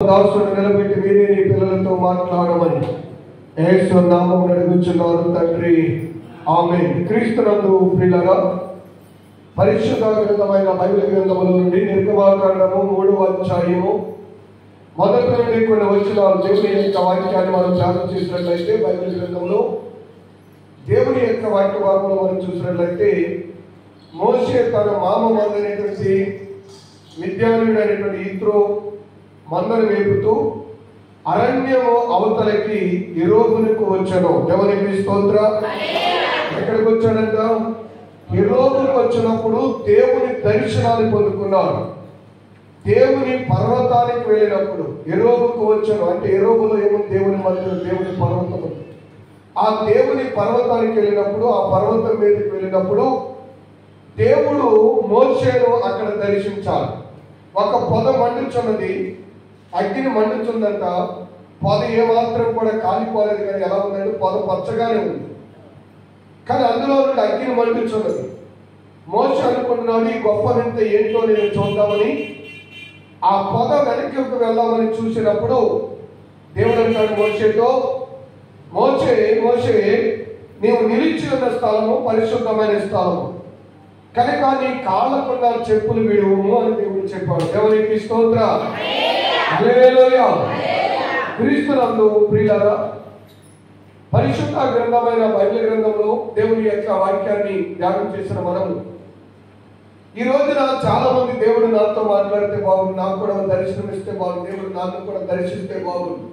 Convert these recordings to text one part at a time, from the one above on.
దాసుడు నిలబెట్టి మీరే నీ పిల్లలతో మాట్లాడమని యేసు నామమున అడుగుచున్నాను తండ్రి, ఆమేన్. క్రీస్తునందు ప్రియులారా, పరిశుద్ధ గ్రంథమైన బైబిల్ గ్రంథముల నుండి నిర్గమాకాండము 3వ అధ్యాయము మొదటి నుండి కొన్ని వచనాలు దేవుని యొక్క వాక్యాన్ని మనం ధ్యానం చేసినట్లయితే, బైబిల్ గ్రంథంలో దేవుని యొక్క వాక్య భాగంలో మనం చూసినట్లయితే, మోషే తన మామ మందైనటువంటి మిద్యానీయుడు అనేటువంటి యిత్రో మందను మేపుతూ అరణ్యము అవతలకి యెరోబునకు వచ్చాను. దేవునికి స్తోత్రం. ఎక్కడికి వచ్చాడంట? యెరోబుకు వచ్చినప్పుడు దేవుని దర్శనాన్ని పొందుకున్నాడు. దేవుని పర్వతానికి వెళ్ళినప్పుడు యెరోబుకు వచ్చాను అంటే, యెరోబులో ఏముంది? దేవుని మందిరం, దేవుని పర్వతం. ఆ దేవుని పర్వతానికి వెళ్ళినప్పుడు, ఆ పర్వతం మీదకి వెళ్ళినప్పుడు దేవుడు మోషేను అక్కడ దర్శించాలి. ఒక పొద మండుచున్నది, అగ్ని మండుచుందంట. పొద ఏమాత్రం కూడా కాలిపోలేదు, కానీ ఎలా ఉందంటే పొద పచ్చగానే ఉంది, కానీ అందులో నుండి అగ్ని మండుచున్నది. మోషే అనుకుంటున్నాడు, ఈ గొప్ప వింత ఏంటో నేను చూద్దామని ఆ పొద వెనక్కి వెళ్దామని చూసినప్పుడు దేవుడు అంటాడు మోషేతో, మోషే మోషే నీవు నిలిచి ఉన్న స్థలము పరిశుద్ధమైన స్థలము కనుక నీ కాళ్ళకున్న చెప్పులు విడువు అని దేవుడు చెప్పాడు. దేవునికి స్తోత్రం. హల్లెలూయా. క్రీస్తునందు ప్రియులారా, పరిశుద్ధ గ్రంథమైన బైబిల్ గ్రంథంలో దేవుని యొక్క వాక్యాన్ని ధ్యానం చేసిన మనము ఈ రోజున చాలా మంది దేవుడు నాతో మాట్లాడితే బాగుండు, నాకు కూడా దర్శనమిస్తే బాగుండు, దేవుడు నాకు కూడా దర్శిస్తే బాగుండు,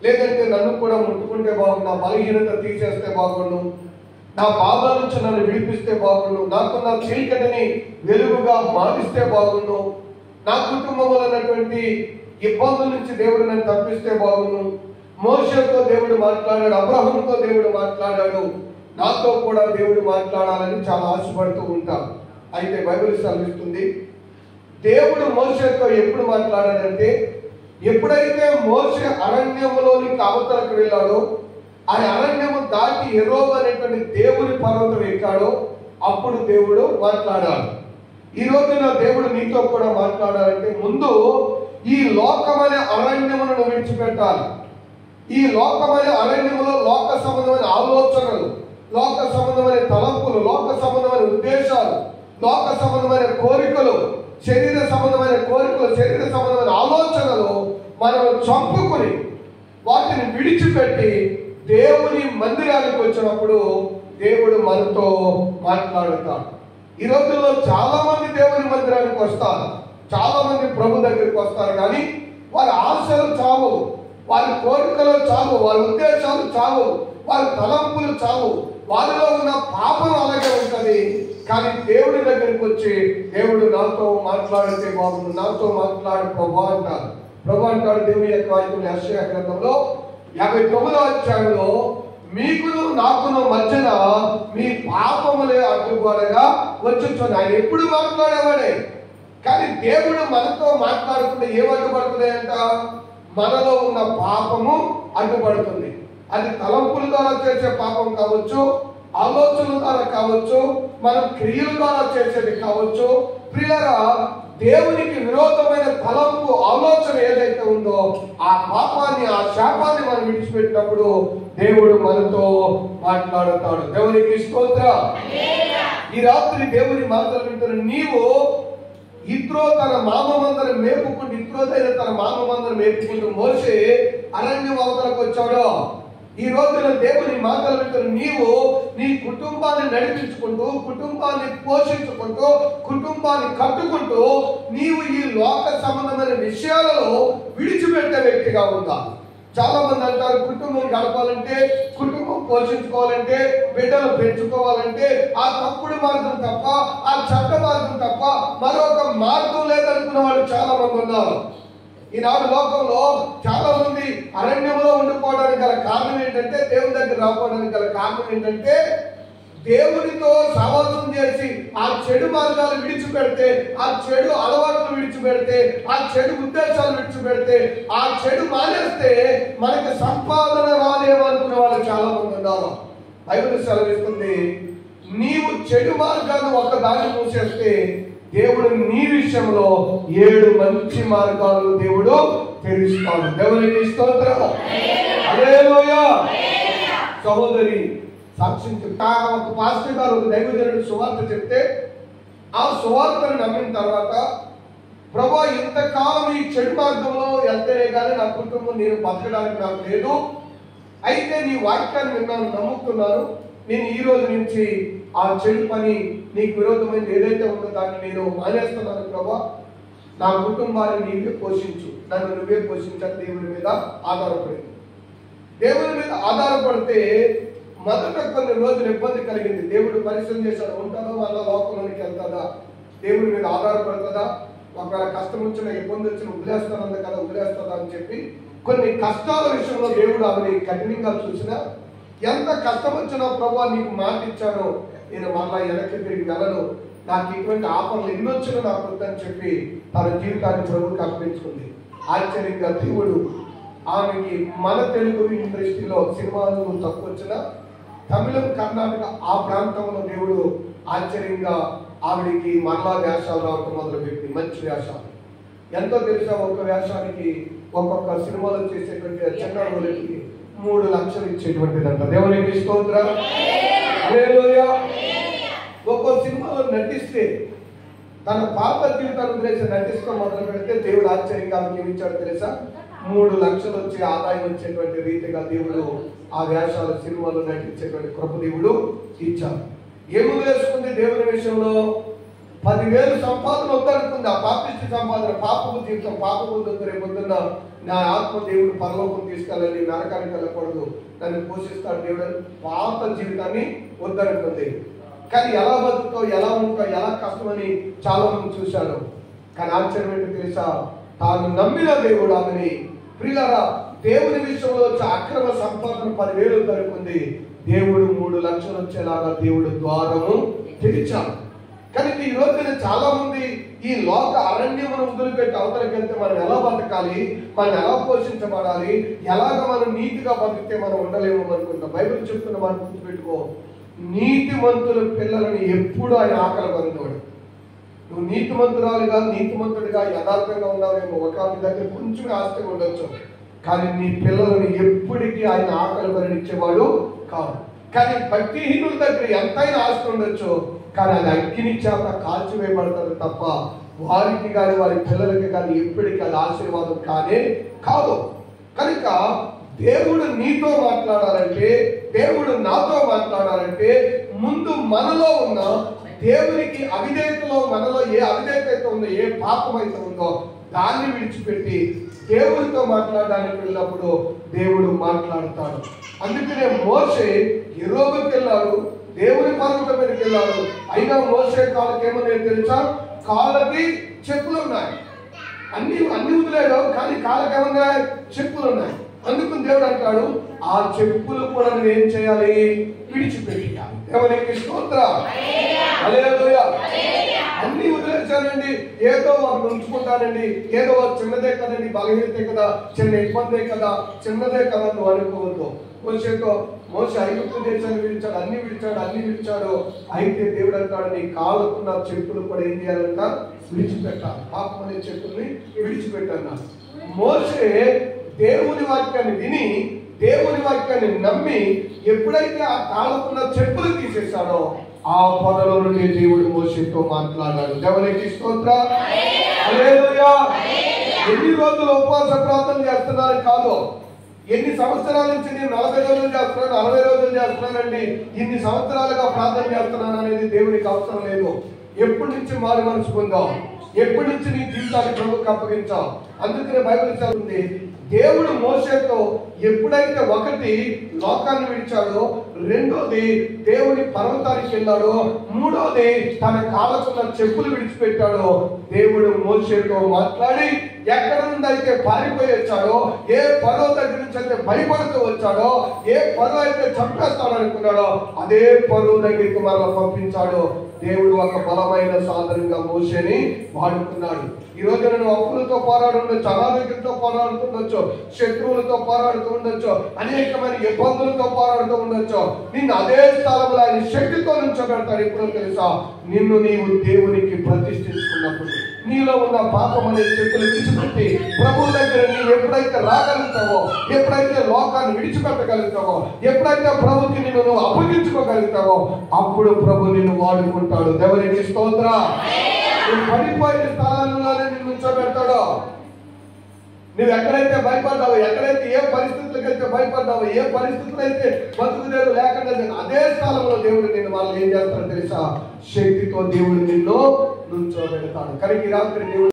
లేదంటే నన్ను కూడా ముట్టుకుంటే బాగుండు, నా బలహీనత తీసేస్తే బాగుండు, నా బాధల నుంచి నన్ను విడిపిస్తే బాగుండు, నాకున్న చీకటిని వెలుగుగా మారిస్తే బాగుండు, నా కుటుంబంలో ఉన్నటువంటి ఇబ్బందుల నుంచి దేవుడు నన్ను తప్పిస్తే బాగుండు. మోషేతో దేవుడు మాట్లాడాడు, అబ్రహాముతో దేవుడు మాట్లాడాడు, నాతో కూడా దేవుడు మాట్లాడాలని చాలా ఆశపడుతూ ఉంటాం. అయితే బైబిల్ సెలవిస్తుంది, దేవుడు మోషేతో ఎప్పుడు మాట్లాడాడంటే, ఎప్పుడైతే మోషే అరణ్యములోనికి అవతలకు వెళ్ళాడో, ఆ అరణ్యము దాటి యెరోబు అనేటువంటి దేవుని పర్వతం ఎక్కాడో అప్పుడు దేవుడు మాట్లాడాడు. ఈ రోజున దేవుడు నీతో కూడా మాట్లాడాలంటే, ముందు ఈ లోకమైన అరణ్యమును విడిచిపెట్టాలి. ఈ లోకమైన అరణ్యములో లోక సంబంధమైన ఆలోచనలు, లోక సంబంధమైన తలంపులు, లోక సంబంధమైన ఉద్దేశాలు, లోక సంబంధమైన కోరికలు, శరీర సంబంధమైన కోరికలు, శరీర సంబంధమైన ఆలోచనలు మనం చంపుకుని వాటిని విడిచిపెట్టి దేవుని మందిరానికి వచ్చినప్పుడు దేవుడు మనతో మాట్లాడుతాడు. ఈ రోజుల్లో చాలా మంది దేవుని మందిరానికి వస్తారు, చాలా మంది ప్రభు దగ్గరికి వస్తారు, కానీ వారి ఆశలు చావు, వారి కోరికలు చావు, వారి ఉద్దేశాలు చావు, వారి తలంపులు చావు, వారిలో ఉన్న పాపం అలాగే ఉంటుంది. కానీ దేవుడి దగ్గరికి వచ్చి దేవుడు నాతో మాట్లాడితే బాగుండు, నాతో మాట్లాడు ప్రభు అంటారు. ప్రభు అంటాడు దేవుని యొక్క వాక్యం యెషయా గ్రంథంలో 59వ అధ్యాయంలో, మీకును నాకును మధ్యన మీ పాపములే అడ్డుగోడగా వచ్చుచున్నాయి. ఆయన ఎప్పుడు మాట్లాడేవాడే, కానీ దేవుడు మనతో మాట్లాడుతుంటే ఏం అడ్డుపడుతున్నాయంట? మనలో ఉన్న పాపము అడ్డుపడుతుంది. అది తలంపుల ద్వారా చేసే పాపం కావచ్చు, ఆలోచనల ద్వారా కావచ్చు, మన క్రియల ద్వారా చేసేది కావచ్చు. ప్రియులారా, దేవునికి విరోధమైన తలంపు, ఆలోచన ఏదైతే ఉందో ఆ పాపాన్ని, ఆ శాపాన్ని మనం విడిచిపెట్టినప్పుడు దేవుడు మనతో మాట్లాడుతాడు. దేవునికి స్తోత్రం. ఈ రాత్రి దేవుని మాటలు వింటున్న నీవు, యిత్రో తన మామ మందరం మేపుకుంటూ, యిత్రోదైన తన మామ మందరం మేపుకుంటూ మోషే అరణ్యం అవతలకు వచ్చాడో, ఈ రోజున దేవుని మాటలు వింటున్న నీవు నీ కుటుంబాన్ని నడిపించుకుంటూ, కుటుంబాన్ని పోషించుకుంటూ, కుటుంబాన్ని కట్టుకుంటూ నీవు ఈ లోక సంబంధమైన విషయాలలో విడిచిపెట్టే వ్యక్తిగా ఉందా? చాలా మంది అంటారు, కుటుంబం గడపాలంటే, కుటుంబం పోషించుకోవాలంటే, బిడ్డలు పెంచుకోవాలంటే ఆ తప్పుడు మార్గం తప్ప, ఆ చెడ్డ మార్గం తప్ప మరొక మార్గం లేదనుకున్న వాళ్ళు చాలా మంది ఉన్నారు. ఈనాడు లోకంలో చాలా మంది అరణ్యంలో ఉండిపోవడానికి గల కారణం ఏంటంటే, దేవుని దగ్గర రాకపోవడానికి గల కారణం ఏంటంటే, దేవునితో సహవాసం చేసి ఆ చెడు మార్గాలు విడిచిపెడితే, ఆ చెడు అలవాట్లు విడిచిపెడితే, ఆ చెడు ఉద్దేశాలు విడిచిపెడితే, ఆ చెడు మానేస్తే మనకి సంపాదన రాలేమనుకునే వాళ్ళు చాలా మంది ఉన్నారు. బైబిల్ సెలవిస్తుంది, నీవు చెడు మార్గాన్ని ఒకదాన్ని మూసేస్తే దేవుడు నీ విషయంలో 7 మంచి మార్గాలు దేవుడు తెరుస్తాడు. దేవునికి స్తోత్రం. హల్లెలూయా. సహోదరి సాక్ష్యం చెప్తా, ఒక పాస్టర్ గారు ఒక దైవజనుడు సువార్త చెప్తే ఆ సువార్తను నమ్మిన తర్వాత, ప్రభా ఇంతకాలం ఈ చెడు మార్గంలో వెళ్తేనే కానీ నా కుటుంబం నేను బతకడానికి నాకు లేదు, అయితే నీ వాక్యాన్ని విన్నాను, నమ్ముతున్నాను, నేను ఈ రోజు నుంచి ఆ చెడు పని నీకు విరోధమైనది ఏదైతే ఉందో దాన్ని నేను మానేస్తున్నాను ప్రభా, నా కుటుంబాన్ని నీవే పోషించు, నన్ను నువ్వే పోషించాలి. దేవుని మీద ఆధారపడింది. దేవుని మీద ఆధారపడితే మొదట కొన్ని రోజులు ఇబ్బంది కలిగింది. దేవుడు పరిశ్రమ చేశాడు, ఉంటుందో వాళ్ళ లోకంలోనికి వెళ్తుందా, దేవుడి మీద ఆధారపడుతుందా, ఒకవేళ కష్టం వచ్చిన ఇబ్బంది వచ్చిన వదిలేస్తానంద కదా, వదిలేస్తుందా అని చెప్పి కొన్ని కష్టాల విషయంలో దేవుడు ఆమెని కఠినంగా చూసినా, ఎంత కష్టం వచ్చినా ప్రభా నీకు మాట ఇచ్చాను, నేను మళ్ళా వెనక్కి తిరిగి వెళ్ళను, నాకు ఇటువంటి ఆపదలు ఎన్నొచ్చినా నాకు వద్దని చెప్పి తన జీవితాన్ని ప్రభువుకి అర్పించుకుంది. ఆశ్చర్యంగా దేవుడు ఆమెకి మన తెలుగు ఇండస్ట్రీలో సినిమాలు తక్కువ వచ్చినా తమిళం, కర్ణాటక ఆ ప్రాంతంలో దేవుడు ఆశ్చర్యంగా ఆవిడికి మరలా వేషాలు రావటం మొదలుపెట్టి మంచి వేషాలు. ఎంతో తెలుసా, ఒక వేషానికి ఒక్కొక్క సినిమాలో చేసేటువంటి చిన్న రోజులకి 3 లక్షలు ఇచ్చేటువంటిదంట. దేవునికి స్తోత్రం. హల్లెలూయా. ఒక్కో సినిమాలో నటిస్తే తన పాత జీవితాన్ని వదిలేసి నటిస్తూ మొదలు పెడితే దేవుడు ఆశ్చర్యంగా ఆమెకి ఏమిచ్చాడు తెలుసా, 3 లక్షలు వచ్చే ఆదాయం వచ్చేటువంటి రీతిగా దేవుడు ఆ వేషాల సినిమాలో నటించేటువంటి కృప దేవుడు ఇచ్చాడు. ఏమి వేసుకుంది దేవుని విషయంలో? 10,000 సంపాదన వద్దనుకుంది. ఆ పాపిష్టి సంపాదన, పాపపు జీవితం, పాపపు రేపొద్దున్న నా ఆత్మ దేవుడు పరలోకం తీసుకెళ్ళాలి, నరకానికి వెళ్ళకూడదు, నన్ను పోషిస్తాడు దేవుడు, పాత జీవితాన్ని వద్దనుకుంది. కానీ ఎలా బతుకుతావు, ఎలా ఉంటావు, ఎలా కష్టమని చాలా మంది చూశారు. కానీ ఆశ్చర్యం ఏంటో తెలుసా, తాను నమ్మిన దేవుడు ఆమెని ప్రియులారా దేవుని విషయంలో వచ్చే అక్రమ సంపాదన 10,000 దొరుకుంది. దేవుడు 3 లక్షలు వచ్చేలాగా దేవుడు ద్వారము తెరిచాడు. కానీ ఈ రోజున చాలా మంది ఈ లోక అరణ్యం వదిలిపెట్టి అవతలకి వెళ్తే మనం ఎలా బతకాలి, మనం ఎలా పోషించబడాలి, ఎలాగ మనం నీతిగా బతికితే మనం ఉండలేము అనుకుంటాం. బైబిల్ చెప్తున్న మనం గుర్తుపెట్టుకో, నీతిమంతుల పిల్లలని ఎప్పుడు ఆయన ఆకలి పొందాడు. నువ్వు నీతిమంతురాలుగా, నీతిమంతుడిగా యథార్థంగా ఉన్నావేమో, ఒక దగ్గర కొంచెం ఆస్తి ఉండొచ్చు, కానీ నీ పిల్లలను ఎప్పటికీ ఆయన ఆకలి భరణించేవాడు కాదు. కానీ భక్తిహీనుల దగ్గర ఎంతైనా ఆస్తి ఉండొచ్చు, కానీ అది అగ్ని చేత కాల్చివేయబడతారు తప్ప వారికి కానీ వారి పిల్లలకి కానీ ఎప్పటికీ అది ఆశీర్వాదం కానే కాదు. కనుక దేవుడు నీతో మాట్లాడాలంటే, దేవుడు నాతో మాట్లాడాలంటే ముందు మనలో ఉన్న దేవునికి అవిధేయతలో, మనలో ఏ అవిధేయత అయితే ఉందో, ఏ పాపం అయితే ఉందో దాన్ని విడిచిపెట్టి దేవుడితో మాట్లాడడానికి వెళ్ళినప్పుడు దేవుడు మాట్లాడతాడు. అందుకనే మోషే యెహోవాకి వెళ్ళాడు, దేవుని పర్వతం మీదకి వెళ్ళాడు. అయినా మోషే కాళ్ళకి ఏమన్నాయో తెలుసా, కాళ్ళకి చెప్పులు ఉన్నాయి. అన్ని వదిలేడు, కానీ కాళ్ళకి ఏమన్నాయి, చెప్పులు ఉన్నాయి. అందుకు దేవుడు అంటాడు, ఆ చెప్పులు కూడా నువ్వేం చేయాలి, విడిచిపెట్టాలి. దేవునికి స్తోత్రం. హల్లెలూయా. అన్ని వదిలేశానండి, ఏదో ఒకటి ఉంచుకుంటానండి, ఏదో చిన్నదే కదండి, బలహీనతే కదా, చిన్న ఇబ్బందే కదా, చిన్నదే కదా నువ్వు అనుకోవద్దు. మోషే ఐగుప్తు దేశాన్ని విడిచాడు, అన్ని విడిచాడు. అయితే దేవుడు అంటాడు, నీ కాళ్ళకున్న చెప్పులు కూడా ఏం చేయాలంట, విడిచిపెట్టాలి. పాపం అనే చెప్పుల్ని విడిచిపెట్టాను. మోషే దేవుని వాక్యాన్ని విని, దేవుని వాక్యాన్ని నమ్మి ఎప్పుడైతే ఆ కాళ్ళకున్న చెప్పులు తీసేశాడో ఆ పొదలో నుండి దేవుడు మోషేతో మాట్లాడాడు. దేవునికి స్తోత్రం. హల్లెలూయా. ఎన్ని రోజులు ఉపవాస ప్రార్థన చేస్తున్నారు కాదు, ఎన్ని సంవత్సరాల నుంచి నేను 40 రోజులు చేస్తున్నాను, 60 రోజులు చేస్తున్నానండి, ఇన్ని సంవత్సరాలుగా ప్రార్థన చేస్తున్నాను అనేది దేవునికి అవసరం లేదు. ఎప్పటి నుంచి మారు మనసు పొందావు, ఎప్పటి నుంచి నీ జీవితాన్ని ప్రభువుకి అప్పగించావు. అందుకనే బైబిల్ చెప్తుంది, దేవుడు మోషేతో ఎప్పుడైతే ఒకటి లోకాన్ని విడిచాడో, రెండోది దేవుని పర్వతానికి వెళ్ళాడో, మూడోది తన కాళ్ళకున్న చెప్పులు విడిచిపెట్టాడో, దేవుడు మోషేతో మాట్లాడి ఎక్కడ నుండి అయితే పారిపోయి వచ్చాడో, ఏ పరో దగ్గర నుంచి అయితే భయపడుతూ వచ్చాడో, ఏ పరో అయితే చంపేస్తాడనుకున్నాడో అదే పరో దగ్గరికి మరలా పంపించాడు. దేవుడు ఒక బలమైన సాధనంగా మోషేని వాడుకున్నాడు. ఈ రోజు నువ్వు అప్పులతో పోరాడుండొచ్చు, అనారోగ్యంతో పోరాడుతుండొచ్చు, శత్రువులతో పోరాడుతూ ఉండొచ్చు, అనేకమైన ఇబ్బందులతో పోరాడుతూ ఉండొచ్చు. నిన్ను అదే స్థలంలో ఆయన శక్తితో నుంచోబెడతాడు. ఎప్పుడో తెలుసా, నిన్ను నీవు దేవునికి ప్రతిష్ఠించుకున్నప్పుడు. నీలో ఉన్న పాపం అనే చెట్టులు విడిచిపెట్టి ప్రభు దగ్గర నీవు ఎప్పుడైతే రాగలుగుతావో, ఎప్పుడైతే లోకాన్ని విడిచిపెట్టగలుగుతావో, ఎప్పుడైతే ప్రభుకి నిన్ను నువ్వు అప్పగించుకోగలుగుతావో అప్పుడు ప్రభు నిన్ను వాడుకుంటాడు. దేవునికి స్తోత్రం. నువ్వు పడిపోయిన స్థలాల్లోనే నిన్ను ఉంచబెడతాడో. నువ్వు ఎక్కడైతే భయపడ్డావో, ఎక్కడైతే ఏ పరిస్థితులకి అయితే భయపడ్డావో, ఏ పరిస్థితులు అయితే బతుకుదేవు లేకుండా అదే స్థలంలో దేవుడు నిన్ను వాళ్ళు ఏం చేస్తాడో తెలుసా? శక్తితో దేవుడు నిన్ను నుంచోబెడతాడు. కానీ ఈ రాత్రి దేవుడు